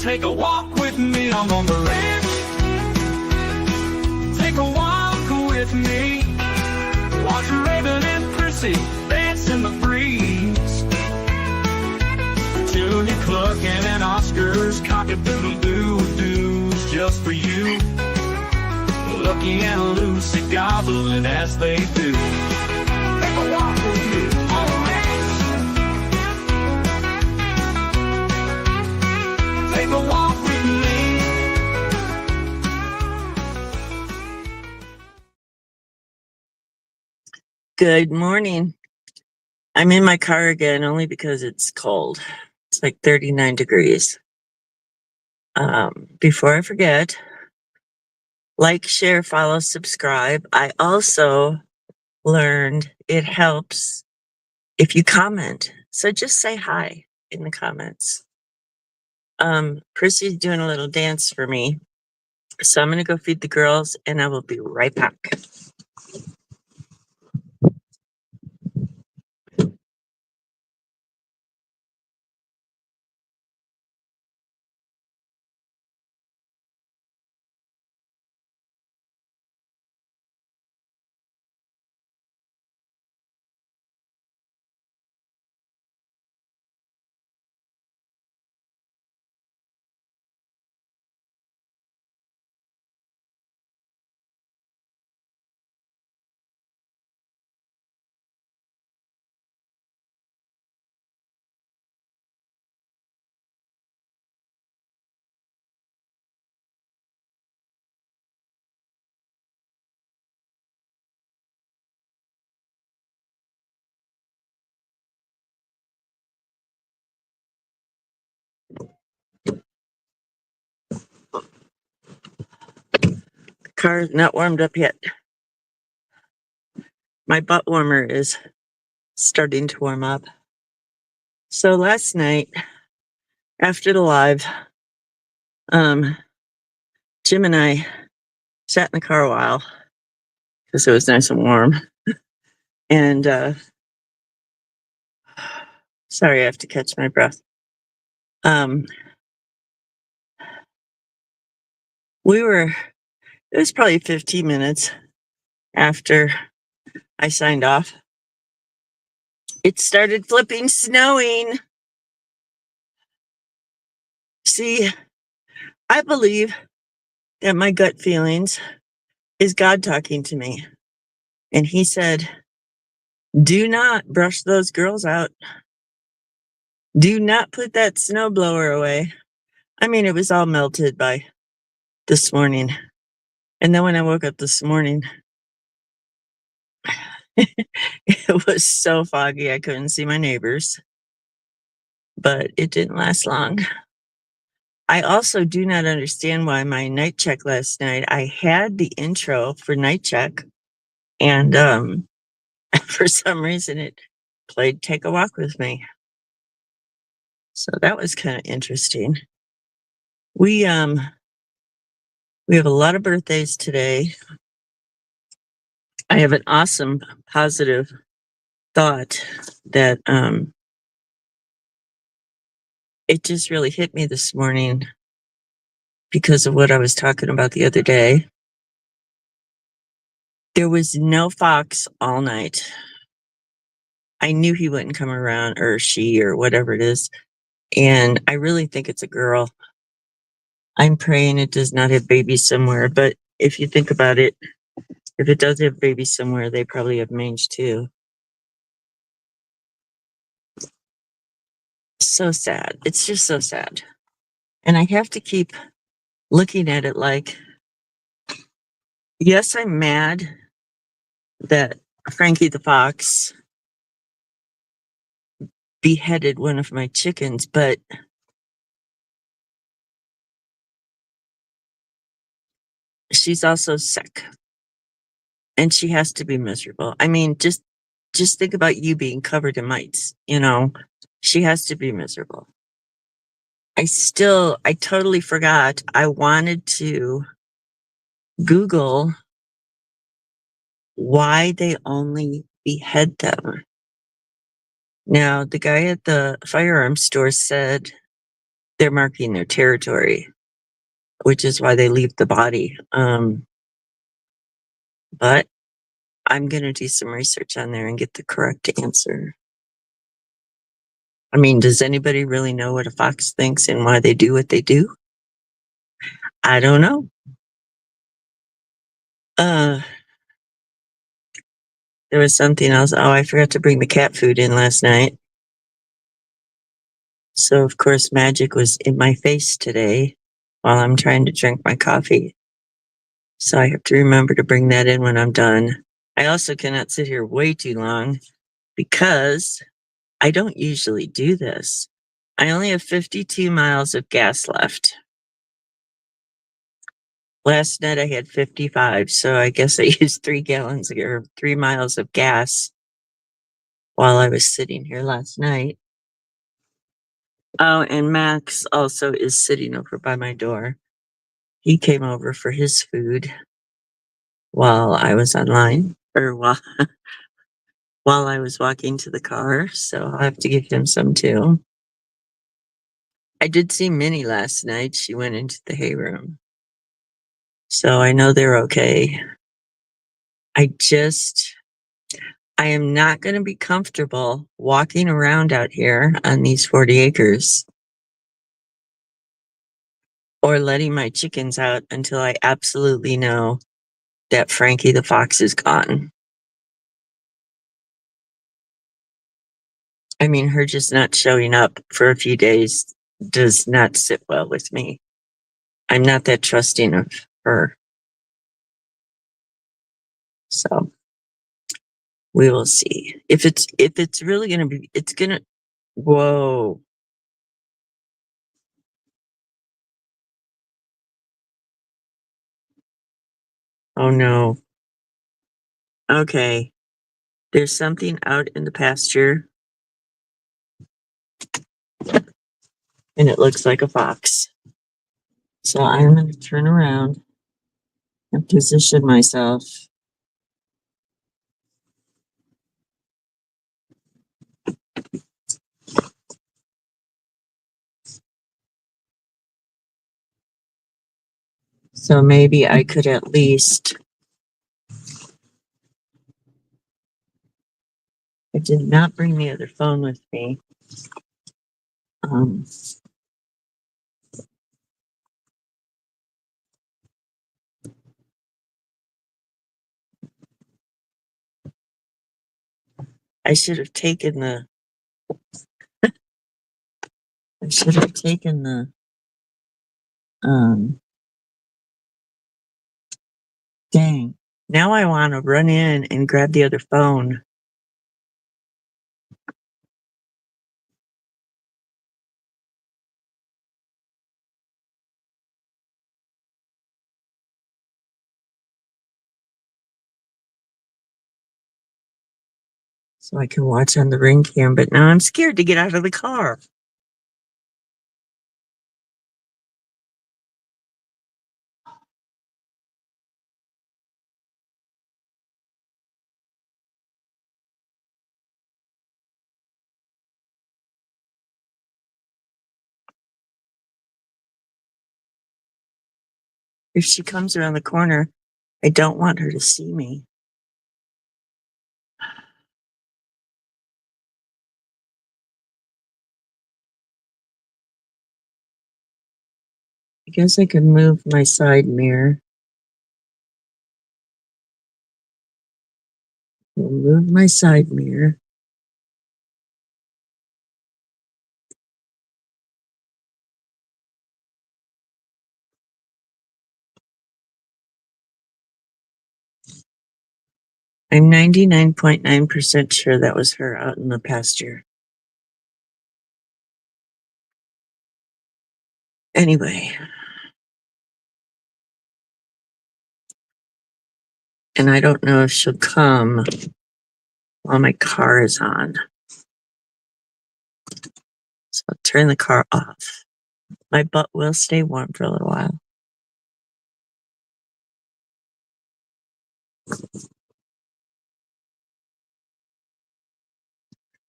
Take a walk with me, I'm on the ranch. Take a walk with me. Watch Raven and Chrissy dance in the breeze. Toonie Cluckin' and Oscar's cock-a-doodle-doo-doos just for you. Lucky and Lucy gobbling as they do. Take a walk with me on the ranch. Take a walk with me. Good morning. I'm in my car again only because it's cold. It's like 39 degrees. Before I forget, like, share, follow, subscribe. I also learned it helps if you comment. So just say hi in the comments. Chrissy's doing a little dance for me. So I'm going to go feed the girls and I will be right back. Car's not warmed up yet. My butt warmer is starting to warm up. So last night, after the live, Jim and I sat in the car a while because it was nice and warm. And sorry, I have to catch my breath. It was probably 15 minutes after I signed off. It started flipping snowing. See, I believe that my gut feelings is God talking to me. And he said, do not brush those girls out. Do not put that snowblower away. I mean, it was all melted by this morning. And then when I woke up this morning, it was so foggy I couldn't see my neighbors. But it didn't last long. I also do not understand why my night check last night, I had the intro for night check, and for some reason it played Take a Walk with Me. So that was kind of interesting. We have a lot of birthdays today. I have an awesome positive thought that it just really hit me this morning because of what I was talking about the other day. There was no fox all night. I knew he wouldn't come around, or she, or whatever it is. And I really think it's a girl. I'm praying it does not have babies somewhere. But if you think about it, if it does have babies somewhere, they probably have mange too. So sad. It's just so sad. And I have to keep looking at it like, yes, I'm mad that Frankie the Fox beheaded one of my chickens, but she's also sick. And she has to be miserable. I mean, just think about you being covered in mites, she has to be miserable. I totally forgot. I wanted to Google why they only behead them. Now, the guy at the firearms store said they're marking their territory, which is why they leave the body. But I'm going to do some research on there and get the correct answer. I mean, does anybody really know what a fox thinks and why they do what they do? I don't know. There was something else. Oh, I forgot to bring the cat food in last night. So, of course, Magic was in my face today while I'm trying to drink my coffee. So I have to remember to bring that in when I'm done. I also cannot sit here way too long because I don't usually do this. I only have 52 miles of gas left. Last night I had 55, so I guess I used 3 gallons or 3 miles of gas while I was sitting here last night. Oh, and Max also is sitting over by my door. He came over for his food while I was online, or while I was walking to the car, so I'll have to give him some too. I did see Minnie last night. She went into the hay room. So I know they're okay. I am not going to be comfortable walking around out here on these 40 acres or letting my chickens out until I absolutely know that Frankie the fox is gone. I mean, her just not showing up for a few days does not sit well with me. I'm not that trusting of her. So we will see. If it's really gonna be, it's gonna, whoa. Oh no. Okay. There's something out in the pasture and it looks like a fox. So I'm gonna turn around and position myself. So maybe I could at least, I did not bring the other phone with me. I should have taken the, dang. Now I want to run in and grab the other phone. So I can watch on the ring cam, but now I'm scared to get out of the car. If she comes around the corner, I don't want her to see me. I guess I could move my side mirror. Move my side mirror. I'm 99.9% sure that was her out in the pasture. Anyway. And I don't know if she'll come while my car is on. So I'll turn the car off. My butt will stay warm for a little while.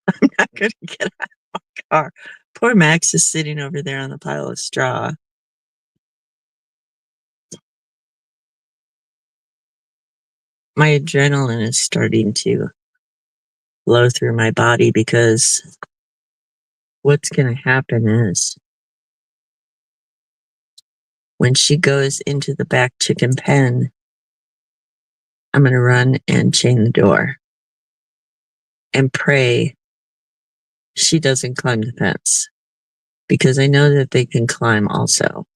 I'm not going to get out of my car. Poor Max is sitting over there on the pile of straw. My adrenaline is starting to flow through my body because what's going to happen is when she goes into the back chicken pen, I'm going to run and chain the door and pray she doesn't climb the fence because I know that they can climb also.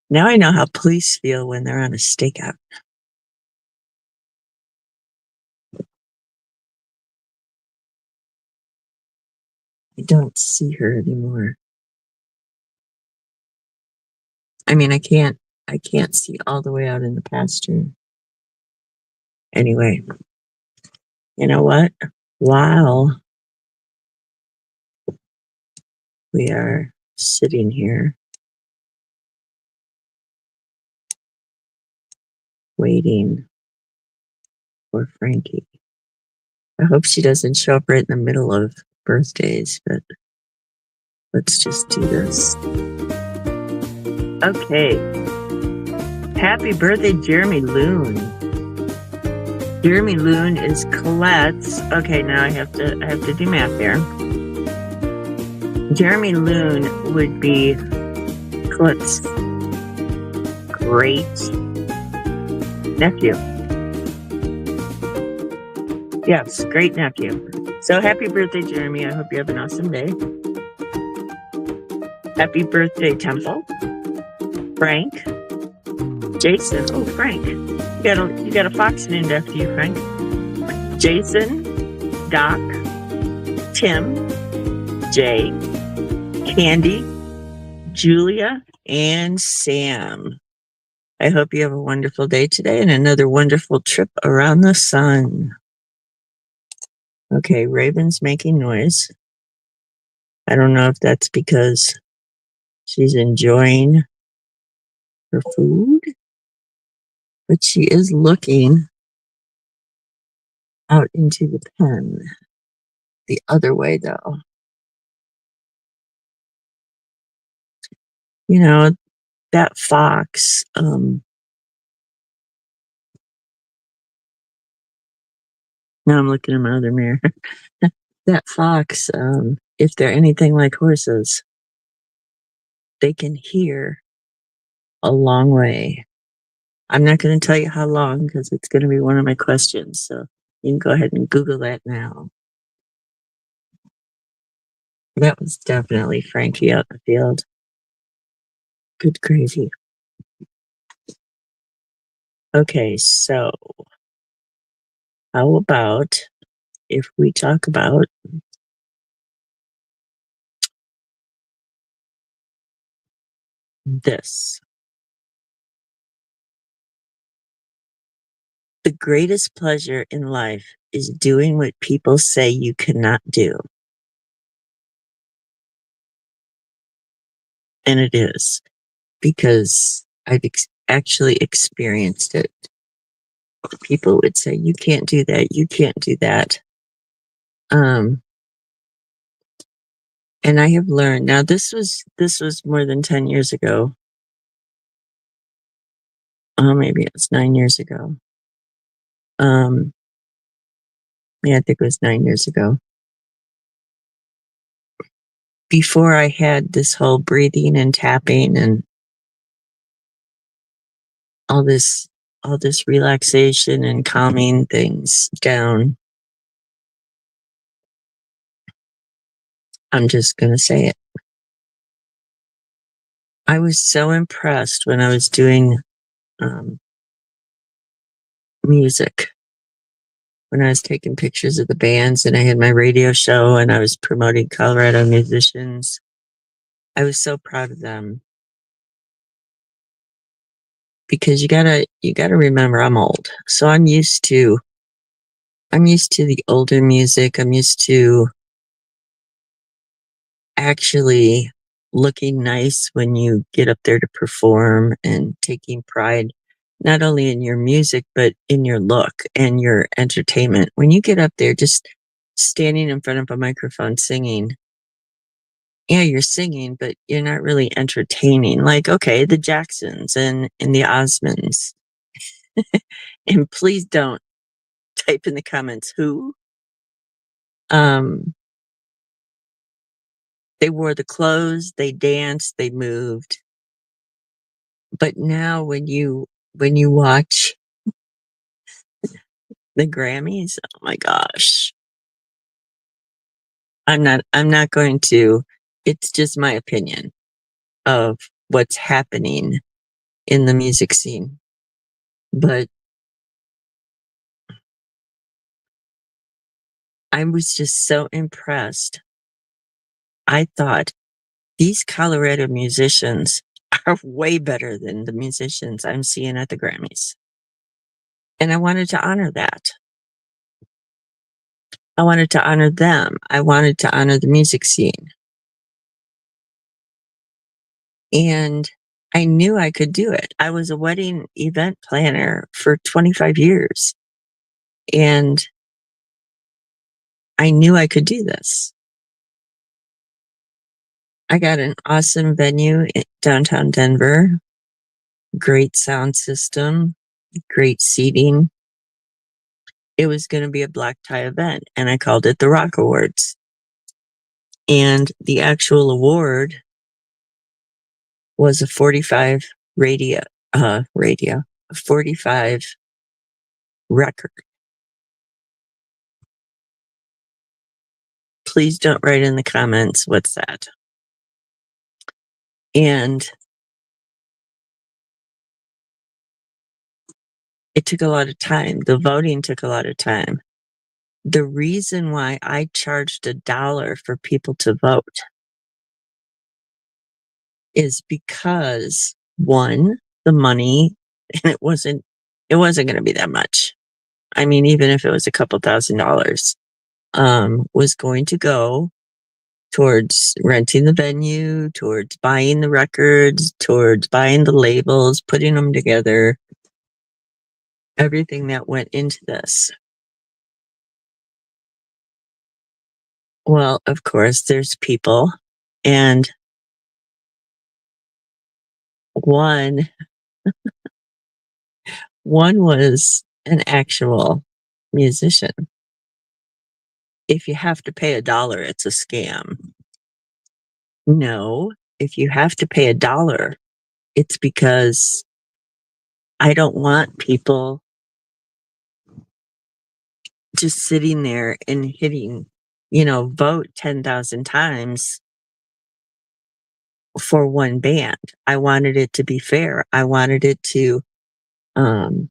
Now I know how police feel when they're on a stakeout. I don't see her anymore. I mean, I can't see all the way out in the pasture. Anyway, you know what? While we are sitting here waiting for Frankie, I hope she doesn't show up right in the middle of birthdays, but let's just do this. Okay. Happy birthday, Jeremy Loon. Jeremy Loon is Colette's. Okay, now I have to do math here. Jeremy Loon would be Colette's great nephew. Yes, great nephew. So happy birthday, Jeremy. I hope you have an awesome day. Happy birthday, Temple. Frank. Jason. Oh, Frank. You got a fox named after you, Frank. Jason, Doc, Tim, Jay, Candy, Julia, and Sam. I hope you have a wonderful day today and another wonderful trip around the sun. Okay, Raven's making noise. I don't know if that's because she's enjoying her food, but she is looking out into the pen. The other way, though. You know, that fox, now I'm looking in my other mirror. That fox, if they're anything like horses, they can hear a long way. I'm not going to tell you how long because it's going to be one of my questions. So you can go ahead and Google that now. That was definitely Frankie out in the field. Good gravy. Okay, so how about if we talk about this? The greatest pleasure in life is doing what people say you cannot do. And it is, because I've actually experienced it. People would say, you can't do that, you can't do that. And I have learned, now this was more than 10 years ago. Oh, maybe it's 9 years ago. Yeah, I think it was 9 years ago. Before I had this whole breathing and tapping and all this relaxation and calming things down. I'm just going to say it. I was so impressed when I was doing music, when I was taking pictures of the bands and I had my radio show and I was promoting Colorado musicians. I was so proud of them. Because you gotta remember I'm old. So I'm used to the older music. I'm used to actually looking nice when you get up there to perform and taking pride not only in your music, but in your look and your entertainment. When you get up there, just standing in front of a microphone singing, yeah, you're singing, but you're not really entertaining. Like, okay, the Jacksons and the Osmonds. And please don't type in the comments who. Um, they wore the clothes, they danced, they moved. But now when you watch the Grammys, oh my gosh. I'm not going to, it's just my opinion of what's happening in the music scene. But I was just so impressed. I thought these Colorado musicians are way better than the musicians I'm seeing at the Grammys. And I wanted to honor that. I wanted to honor them. I wanted to honor the music scene. And I knew I could do it. I was a wedding event planner for 25 years. And I knew I could do this. I got an awesome venue in downtown Denver, great sound system, great seating. It was going to be a black tie event, and I called it the Rock Awards. And the actual award was a 45 a 45 record. Please don't write in the comments, what's that? And it took a lot of time. The voting took a lot of time. The reason why I charged $1 for people to vote is because one, the money, and it wasn't going to be that much. I mean, even if it was a couple $1,000s, was going to go towards renting the venue, towards buying the records, towards buying the labels, putting them together, everything that went into this. Well, of course, there's people, and one was an actual musician. If you have to pay $1, it's a scam. No, if you have to pay $1, it's because I don't want people just sitting there and hitting, vote 10,000 times for one band. I wanted it to be fair. I wanted it to um,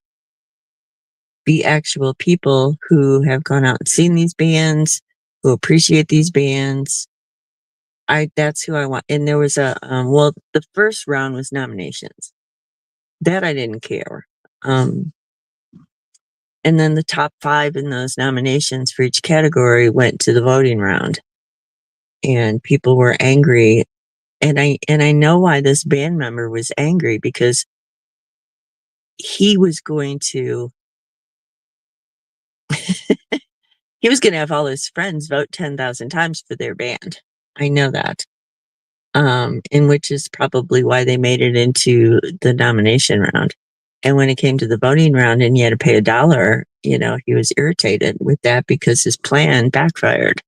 be actual people who have gone out and seen these bands, who appreciate these bands. That's who I want. And there was the first round was nominations. That I didn't care. And then the top 5 in those nominations for each category went to the voting round. And people were angry. And I know why this band member was angry, because he was going to have all his friends vote 10,000 times for their band. I know that. And which is probably why they made it into the nomination round. And when it came to the voting round and you had to pay $1, he was irritated with that because his plan backfired.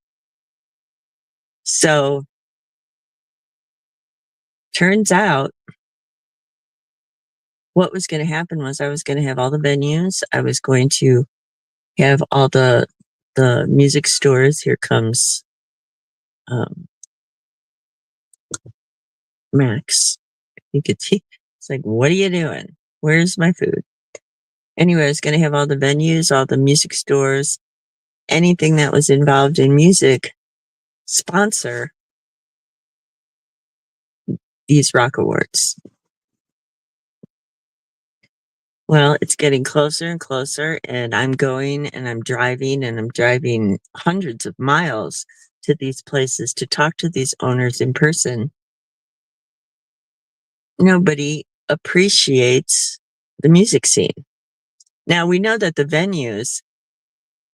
So turns out what was going to happen was I was going to have all the venues. I was going to have all the music stores. Here comes Max. You could see, it's like, what are you doing? Where's my food? Anyway, I was going to have all the venues, all the music stores, anything that was involved in music sponsor these Rock Awards. Well, it's getting closer and closer, and I'm going and I'm driving hundreds of miles to these places, to talk to these owners in person, nobody appreciates the music scene. Now, we know that the venues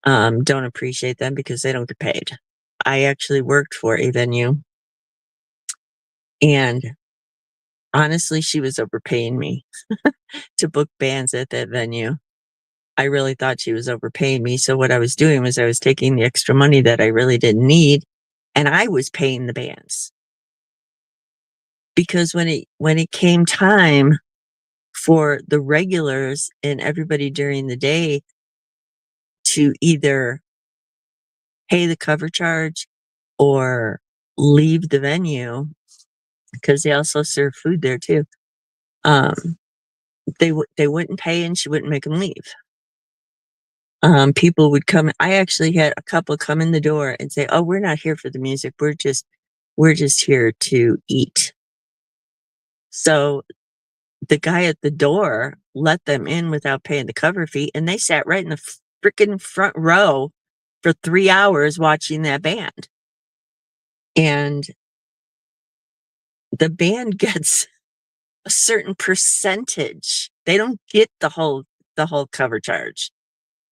don't appreciate them because they don't get paid. I actually worked for a venue, and honestly, she was overpaying me to book bands at that venue. I really thought she was overpaying me. So what I was doing was I was taking the extra money that I really didn't need, and I was paying the bands. Because when it came time for the regulars and everybody during the day to either pay the cover charge or leave the venue, because they also serve food there too, they wouldn't pay and she wouldn't make them leave. People would come. I actually had a couple come in the door and say, "Oh, we're not here for the music. We're just here to eat." So the guy at the door let them in without paying the cover fee, and they sat right in the freaking front row for 3 hours watching that band. And the band gets a certain percentage. They don't get the whole cover charge.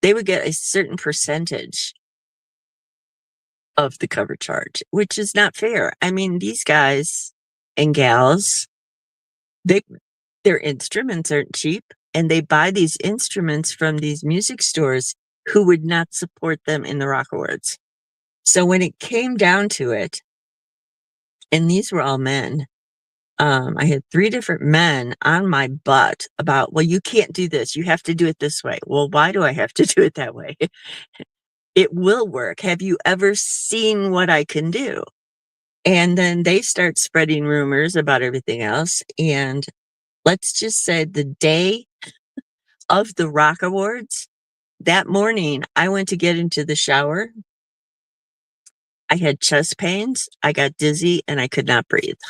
They would get a certain percentage of the cover charge, which is not fair. I mean, these guys and gals, they their instruments aren't cheap, and they buy these instruments from these music stores who would not support them in the Rock Awards. So when it came down to it, and these were all men, I had 3 different men on my butt about, "Well, you can't do this. You have to do it this way." Well, why do I have to do it that way? It will work. Have you ever seen what I can do? And then they start spreading rumors about everything else. And let's just say the day of the Rock Awards, that morning, I went to get into the shower. I had chest pains, I got dizzy, and I could not breathe.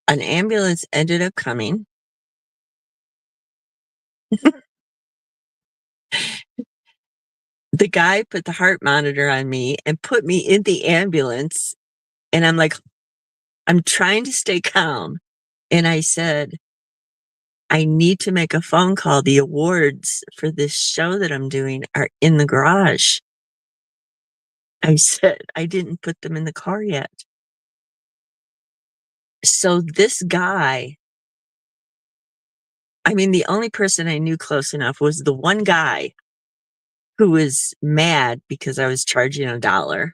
An ambulance ended up coming. The guy put the heart monitor on me and put me in the ambulance, and I'm like, I'm trying to stay calm, and I said, "I need to make a phone call. The awards for this show that I'm doing are in the garage." I said, "I didn't put them in the car yet." So this guy, I mean, the only person I knew close enough was the one guy who was mad because I was charging $1.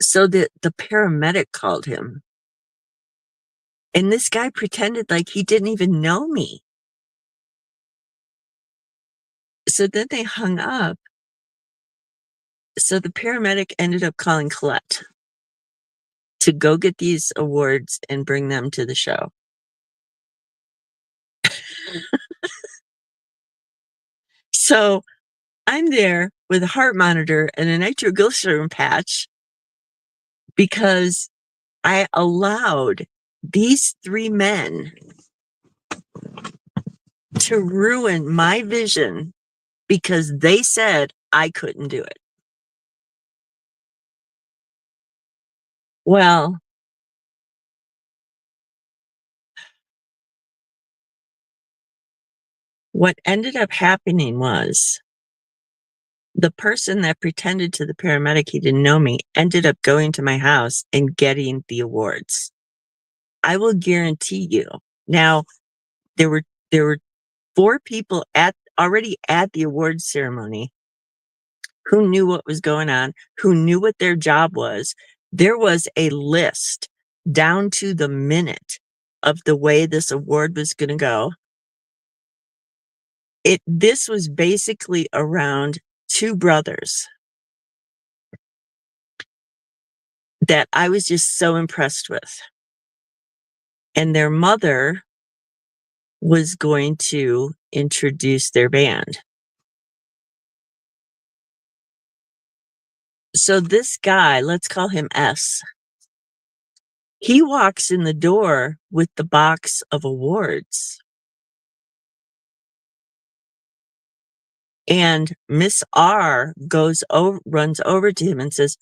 So the paramedic called him, and this guy pretended like he didn't even know me. So then they hung up. So the paramedic ended up calling Colette to go get these awards and bring them to the show. So I'm there with a heart monitor and a nitroglycerin patch because I allowed these 3 men to ruin my vision because they said I couldn't do it. Well, what ended up happening was the person that pretended to the paramedic he didn't know me ended up going to my house and getting the awards. I will guarantee you. Now, there were 4 people already at the awards ceremony who knew what was going on, who knew what their job was. There was a list down to the minute of the way this award was going to go. This was basically around 2 brothers that I was just so impressed with. And their mother was going to introduce their band. So this guy, let's call him S, he walks in the door with the box of awards. And Miss R runs over to him and says,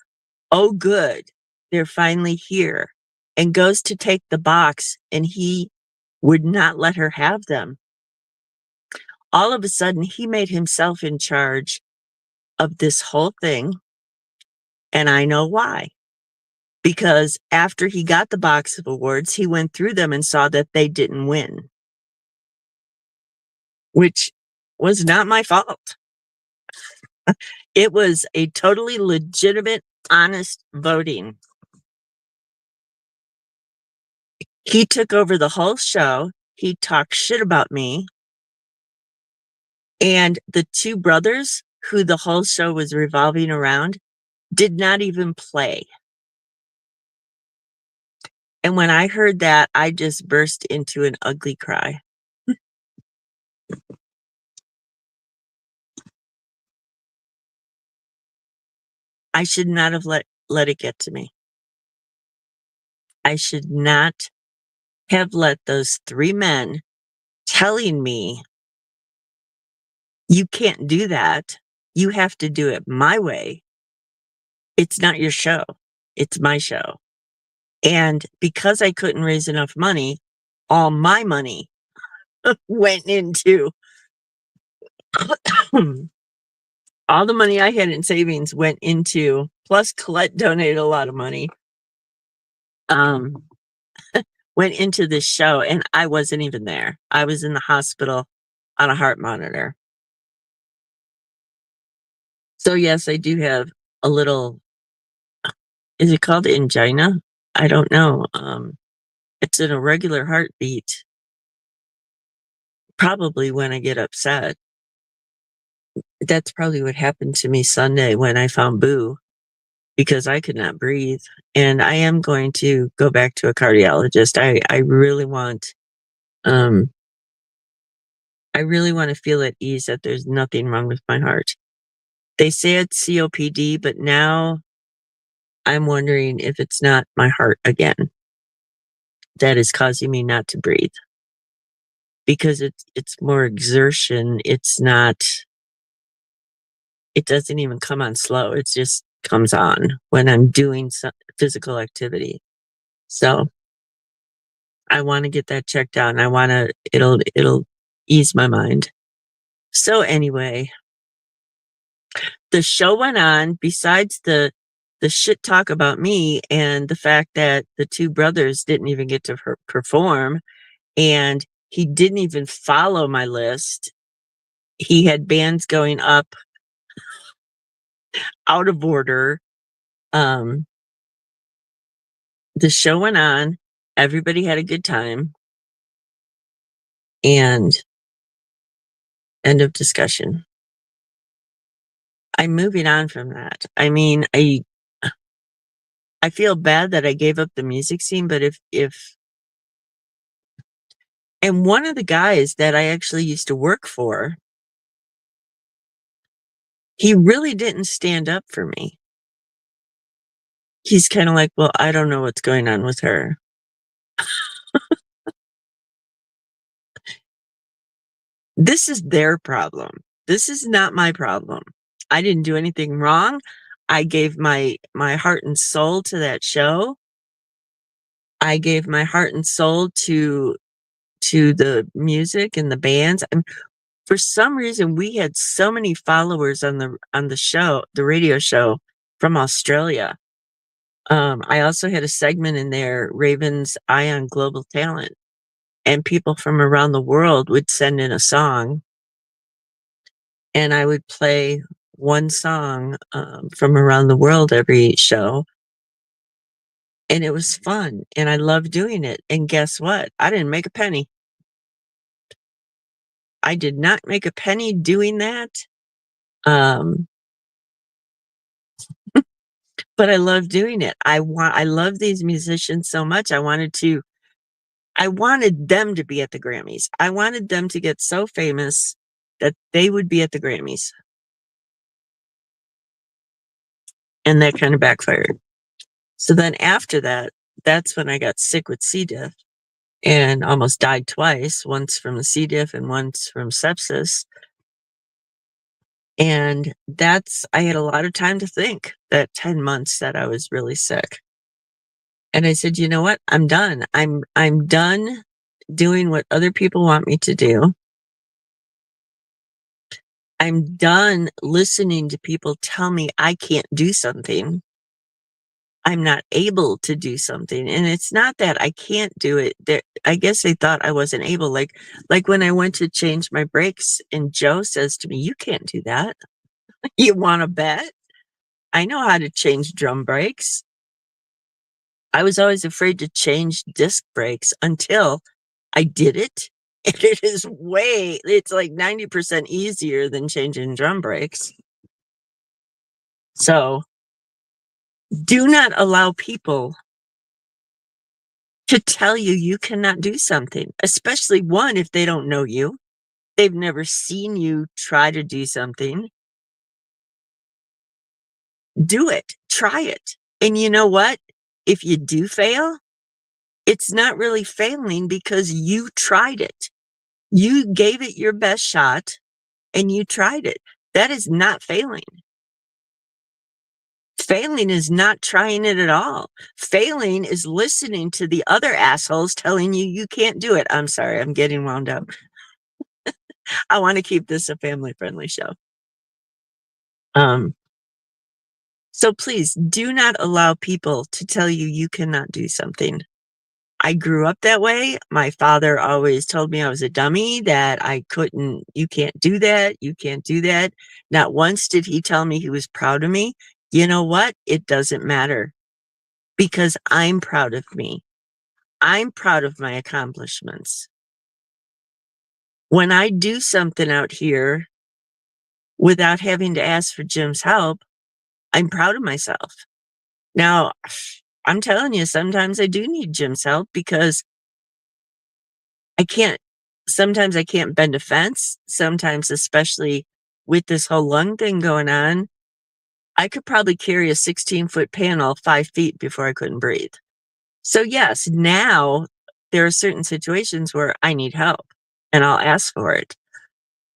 "Oh, good, they're finally here," and goes to take the box, and he would not let her have them. All of a sudden, he made himself in charge of this whole thing, and I know why. Because after he got the box of awards, he went through them and saw that they didn't win, which was not my fault. It was a totally legitimate, honest voting. He took over the whole show. He talked shit about me. And the two brothers, who the whole show was revolving around, did not even play. And when I heard that, I just burst into an ugly cry. I should not have let it get to me. I should not have let those three men telling me, "You can't do that. You have to do it my way. It's not your show. It's my show." And because I couldn't raise enough money, all my money went into all the money I had in savings went into, plus Colette donated a lot of money, went into this show, and I wasn't even there. I was in the hospital on a heart monitor. So yes, I do have a little, is it called angina? I don't know. It's an irregular heartbeat, probably when I get upset. That's probably what happened to me Sunday when I found Boo, because I could not breathe. And I am going to go back to a cardiologist. I really want, um, I really want to feel at ease that there's nothing wrong with my heart. They say it's COPD, but now I'm wondering if it's not my heart again that is causing me not to breathe, because it's more exertion. It's not, it doesn't even come on slow. It just comes on when I'm doing some physical activity. So I want to get that checked out, and I want to, it'll ease my mind. So anyway, the show went on. Besides the shit talk about me and the fact that the two brothers didn't even get to perform, and he didn't even follow my list. He had bands going up out of order. The show went on. Everybody had a good time. And end of discussion. I'm moving on from that. I mean, I feel bad that I gave up the music scene, but if and one of the guys that I actually used to work for, he really didn't stand up for me. He's kind of like, "Well, I don't know what's going on with her." This is their problem. This is not my problem. I didn't do anything wrong. I gave my heart and soul to that show. I gave my heart and soul to the music and the bands. For some reason, we had so many followers on the show, the radio show, from Australia. I also had a segment in there, Raven's Eye on Global Talent, and people from around the world would send in a song, and I would play one song from around the world every show. And it was fun, and I loved doing it. And guess what? I didn't make a penny. I did not make a penny doing that. But I love doing it. I love these musicians so much. I wanted them to be at the Grammys. I wanted them to get so famous that they would be at the Grammys. And that kind of backfired. So then after that, that's when I got sick with C. diff and almost died twice, once from the C. diff and once from sepsis. And I had a lot of time to think that 10 months that I was really sick. And I said, you know what? I'm done. I'm done doing what other people want me to do. I'm done listening to people tell me I can't do something. I'm not able to do something. And it's not that I can't do it. I guess they thought I wasn't able. Like when I went to change my brakes and Joe says to me, "You can't do that." You want to bet? I know how to change drum brakes. I was always afraid to change disc brakes until I did it. And it's like 90% easier than changing drum brakes. So do not allow people to tell you you cannot do something, especially one, if they don't know you. They've never seen you try to do something. Do it, try it. And you know what? If you do fail, it's not really failing because you tried it. You gave it your best shot and you tried it. That is not failing. Failing is not trying it at all. Failing is listening to the other assholes telling you you can't do it. I'm sorry, I'm getting wound up. I want to keep this a family-friendly show. So please do not allow people to tell you you cannot do something. I grew up that way. My father always told me I was a dummy, that you can't do that, you can't do that. Not once did he tell me he was proud of me. You know what? It doesn't matter because I'm proud of me. I'm proud of my accomplishments. When I do something out here without having to ask for Jim's help, I'm proud of myself. Now, I'm telling you, sometimes I do need Jim's help because sometimes I can't bend a fence. Sometimes, especially with this whole lung thing going on, I could probably carry a 16-foot panel 5 feet before I couldn't breathe. So yes, now there are certain situations where I need help and I'll ask for it.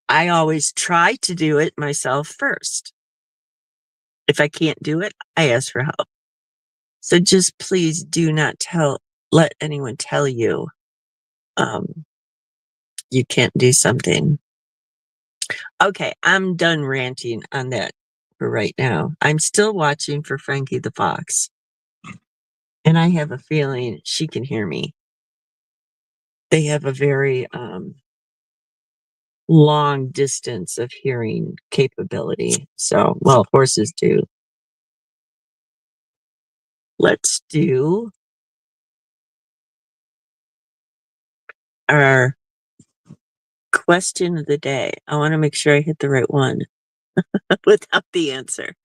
I always try to do it myself first. If I can't do it, I ask for help. So just please do not let anyone tell you you can't do something. Okay, I'm done ranting on that for right now. I'm still watching for Frankie the Fox, and I have a feeling she can hear me. They have a very long distance of hearing capability. So, well, horses do. Let's do our question of the day. I want to make sure I hit the right one without the answer.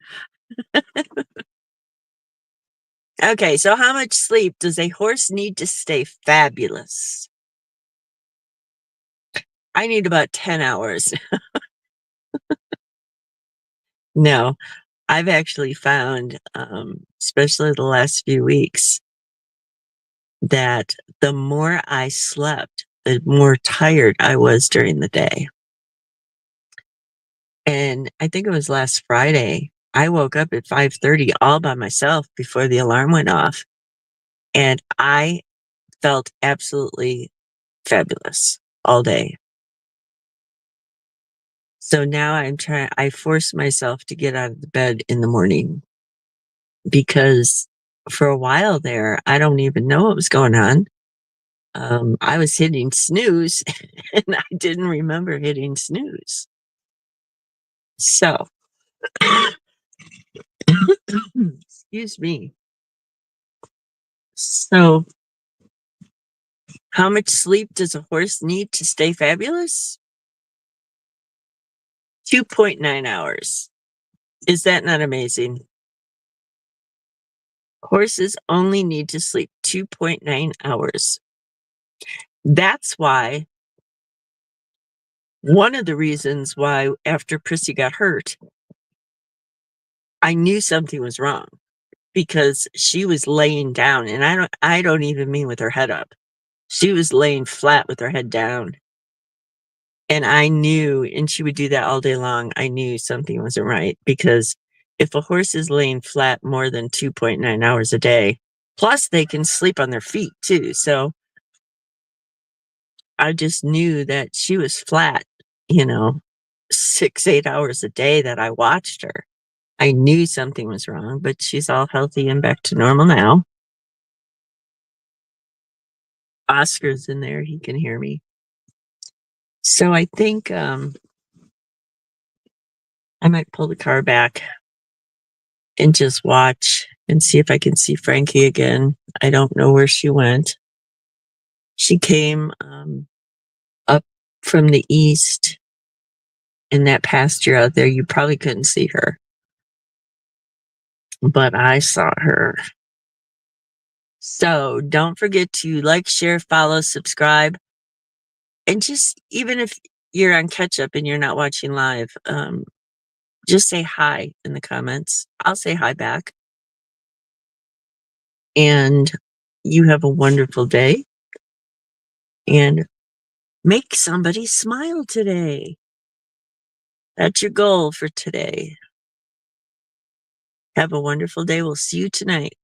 Okay, so how much sleep does a horse need to stay fabulous? I need about 10 hours. No, I've actually found, especially the last few weeks, that the more I slept, the more tired I was during the day. And I think it was last Friday, I woke up at 5:30 all by myself before the alarm went off, and I felt absolutely fabulous all day. So now I force myself to get out of the bed in the morning because for a while there, I don't even know what was going on. I was hitting snooze and I didn't remember hitting snooze. So, excuse me. So, how much sleep does a horse need to stay fabulous? 2.9 hours. Is that not amazing? Horses only need to sleep 2.9 hours. That's why one of the reasons why after Prissy got hurt, I knew something was wrong because she was laying down, and I don't even mean with her head up. She was laying flat with her head down. And I knew, and she would do that all day long. I knew something wasn't right because if a horse is laying flat more than 2.9 hours a day, plus they can sleep on their feet too. So I just knew that she was flat, 6, 8 hours a day that I watched her. I knew something was wrong, but she's all healthy and back to normal now. Oscar's in there. He can hear me. So I think I might pull the car back and just watch and see if I can see Frankie again. I don't know where she went. She came up from the east in that pasture out there. You probably couldn't see her, but I saw her. So don't forget to like, share, follow, subscribe, and just even if you're on catch up and you're not watching live, just say hi in the comments. I'll say hi back. And you have a wonderful day and make somebody smile today. That's your goal for today. Have a wonderful day. We'll see you tonight.